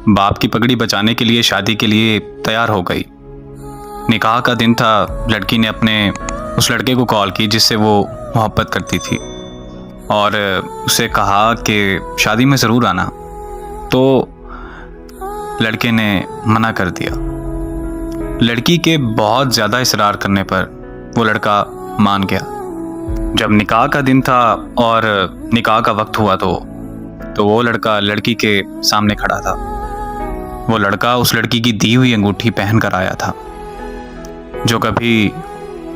बाप की पगड़ी बचाने के लिए शादी के लिए तैयार हो गई। निकाह का दिन था। लड़की ने अपने उस लड़के को कॉल की जिससे वो मोहब्बत करती थी और उसे कहा कि शादी में ज़रूर आना। तो लड़के ने मना कर दिया। लड़की के बहुत ज़्यादा इसरार करने पर वो लड़का मान गया। जब निकाह का दिन था और निकाह का वक्त हुआ तो वो लड़का लड़की के सामने खड़ा था। वो लड़का उस लड़की की दी हुई अंगूठी पहन कर आया था जो कभी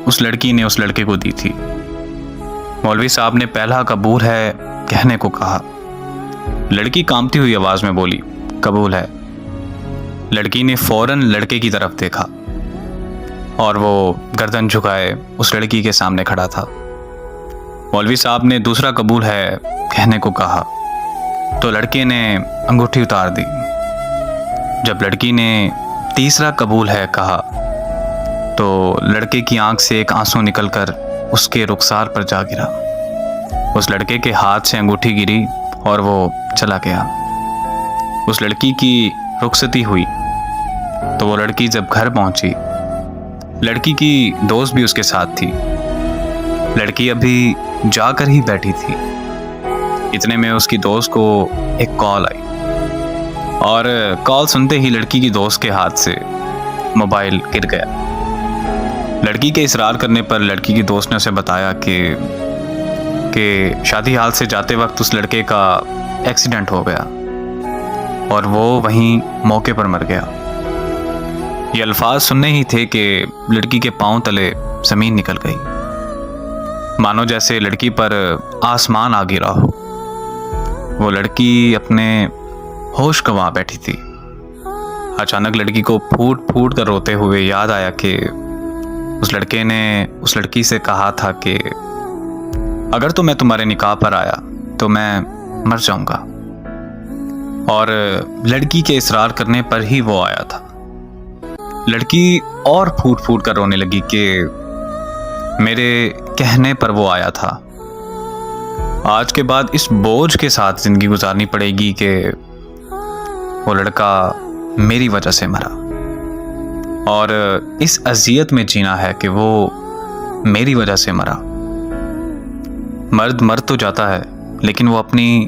उस लड़की ने उस लड़के को दी थी। मौलवी साहब ने पहला कबूल है कहने को कहा। लड़की कांपती हुई आवाज़ में बोली, कबूल है। लड़की ने फौरन लड़के की तरफ देखा और वो गर्दन झुकाए उस लड़की के सामने खड़ा था। मौलवी साहब ने दूसरा कबूल है कहने को कहा तो लड़के ने अंगूठी उतार दी। जब लड़की ने तीसरा कबूल है कहा तो लड़के की आंख से एक आंसू निकलकर उसके रुखसार पर जा गिरा। उस लड़के के हाथ से अंगूठी गिरी और वो चला गया। उस लड़की की रुखसती हुई तो वो लड़की जब घर पहुंची, लड़की की दोस्त भी उसके साथ थी। लड़की अभी जाकर ही बैठी थी। इतने में उसकी दोस्त को एक कॉल आई और कॉल सुनते ही लड़की की दोस्त के हाथ से मोबाइल गिर गया। लड़की के इसरार करने पर लड़की की दोस्त ने उसे बताया कि शादी हाल से जाते वक्त उस लड़के का एक्सीडेंट हो गया और वो वहीं मौके पर मर गया। ये अल्फाज सुनने ही थे कि लड़की के पांव तले ज़मीन निकल गई, मानो जैसे लड़की पर आसमान आ गिरा हो। वो लड़की अपने होश गंवा बैठी थी। अचानक लड़की को फूट फूट कर रोते हुए याद आया कि उस लड़के ने उस लड़की से कहा था कि अगर तो मैं तुम्हारे निकाह पर आया तो मैं मर जाऊंगा, और लड़की के इसरार करने पर ही वो आया था। लड़की और फूट फूट कर रोने लगी कि मेरे कहने पर वो आया था। आज के बाद इस बोझ के साथ जिंदगी गुजारनी पड़ेगी कि वो लड़का मेरी वजह से मरा, और इस अजियत में जीना है कि वो मेरी वजह से मरा। मर्द मर तो जाता है लेकिन वो अपनी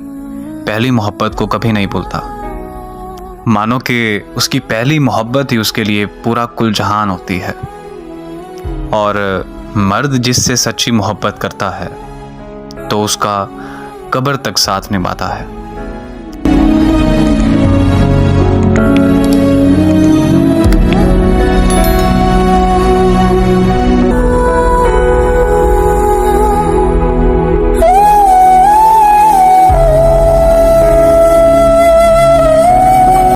पहली मोहब्बत को कभी नहीं भूलता। मानो कि उसकी पहली मोहब्बत ही उसके लिए पूरा कुल जहान होती है, और मर्द जिससे सच्ची मोहब्बत करता है तो उसका कब्र तक साथ निभाता है।